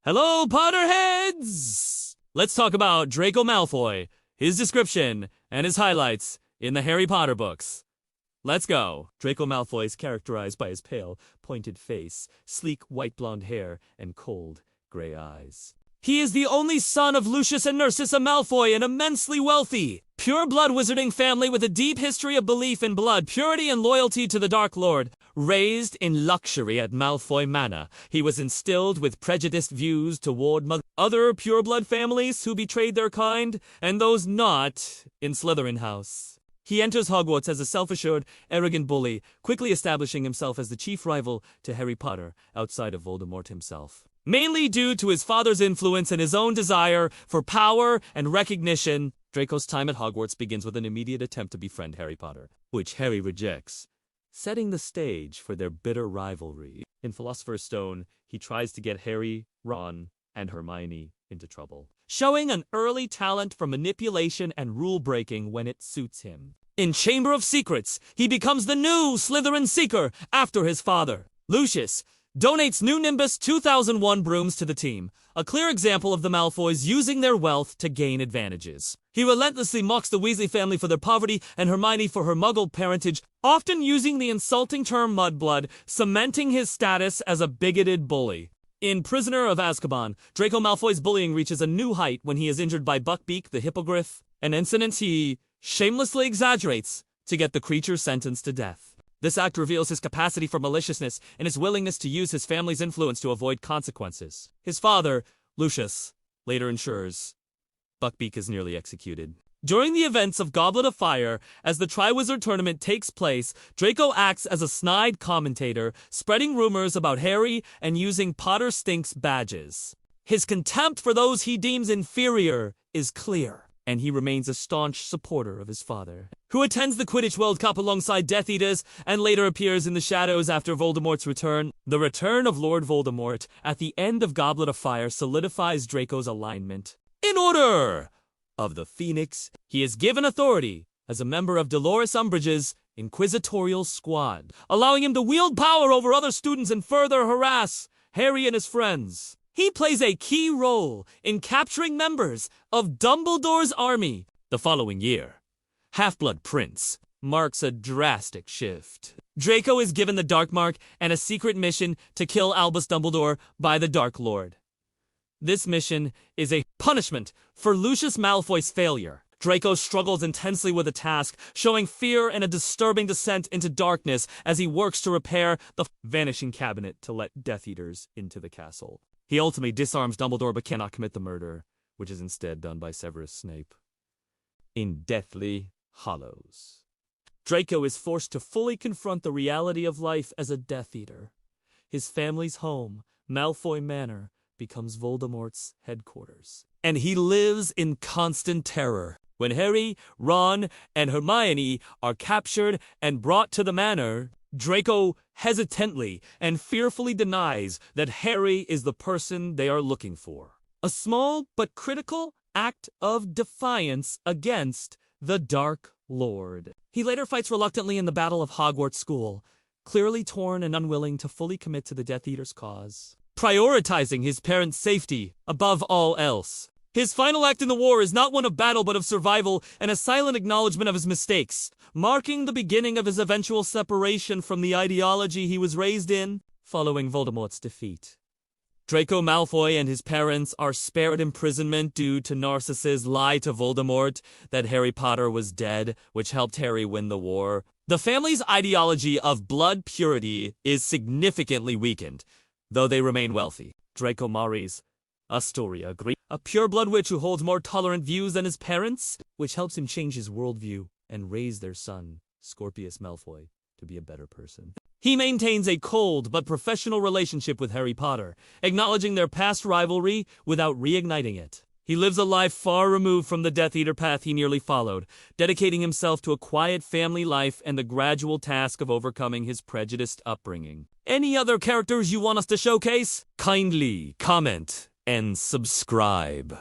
Hello, Potterheads! Let's talk about Draco Malfoy, his description, and his highlights in the Harry Potter books. Let's go. Draco Malfoy is characterized by his pale, pointed face, sleek white blonde hair, and cold, gray eyes. He is the only son of Lucius and Narcissa Malfoy, an immensely wealthy, pure-blood wizarding family with a deep history of belief in blood, purity, and loyalty to the Dark Lord. Raised in luxury at Malfoy Manor, he was instilled with prejudiced views toward other pure-blood families who betrayed their kind, and those not in Slytherin house. He enters Hogwarts as a self-assured, arrogant bully, quickly establishing himself as the chief rival to Harry Potter outside of Voldemort himself. Mainly due to his father's influence and his own desire for power and recognition, Draco's time at Hogwarts begins with an immediate attempt to befriend Harry Potter, which Harry rejects, setting the stage for their bitter rivalry. In Philosopher's Stone, he tries to get Harry, Ron, and Hermione into trouble, showing an early talent for manipulation and rule-breaking when it suits him. In Chamber of Secrets, he becomes the new Slytherin Seeker after his father. Lucius donates new Nimbus 2001 brooms to the team, a clear example of the Malfoys using their wealth to gain advantages. He relentlessly mocks the Weasley family for their poverty and Hermione for her Muggle parentage, often using the insulting term mudblood, cementing his status as a bigoted bully. In Prisoner of Azkaban, Draco Malfoy's bullying reaches a new height when he is injured by Buckbeak the Hippogriff, an incident he shamelessly exaggerates to get the creature sentenced to death. This act reveals his capacity for maliciousness and his willingness to use his family's influence to avoid consequences. His father, Lucius, later ensures Buckbeak is nearly executed. During the events of Goblet of Fire, as the Triwizard Tournament takes place, Draco acts as a snide commentator, spreading rumors about Harry and using Potter Stinks badges. His contempt for those he deems inferior is clear, and he remains a staunch supporter of his father, who attends the Quidditch World Cup alongside Death Eaters and later appears in the shadows after Voldemort's return. The return of Lord Voldemort at the end of Goblet of Fire solidifies Draco's alignment. In Order of the Phoenix, he is given authority as a member of Dolores Umbridge's Inquisitorial squad, allowing him to wield power over other students and further harass Harry and his friends. He plays a key role in capturing members of Dumbledore's army. The following year, Half-Blood Prince marks a drastic shift. Draco is given the Dark Mark and a secret mission to kill Albus Dumbledore by the Dark Lord. This mission is a punishment for Lucius Malfoy's failure. Draco struggles intensely with the task, showing fear and a disturbing descent into darkness as he works to repair the vanishing cabinet to let Death Eaters into the castle. He ultimately disarms Dumbledore but cannot commit the murder, which is instead done by Severus Snape in Deathly Hallows. Draco is forced to fully confront the reality of life as a Death Eater. His family's home, Malfoy Manor, becomes Voldemort's headquarters, and he lives in constant terror. When Harry, Ron, and Hermione are captured and brought to the manor, Draco hesitantly and fearfully denies that Harry is the person they are looking for. A small but critical act of defiance against the Dark Lord. He later fights reluctantly in the Battle of Hogwarts School, clearly torn and unwilling to fully commit to the Death Eater's cause, prioritizing his parents' safety above all else. His final act in the war is not one of battle but of survival and a silent acknowledgement of his mistakes, marking the beginning of his eventual separation from the ideology he was raised in following Voldemort's defeat. Draco Malfoy and his parents are spared imprisonment due to Narcissa's lie to Voldemort that Harry Potter was dead, which helped Harry win the war. The family's ideology of blood purity is significantly weakened, though they remain wealthy. Draco marries Astoria, a pure-blood witch who holds more tolerant views than his parents, which helps him change his worldview and raise their son, Scorpius Malfoy, to be a better person. He maintains a cold but professional relationship with Harry Potter, acknowledging their past rivalry without reigniting it. He lives a life far removed from the Death Eater path he nearly followed, dedicating himself to a quiet family life and the gradual task of overcoming his prejudiced upbringing. Any other characters you want us to showcase? Kindly comment and subscribe.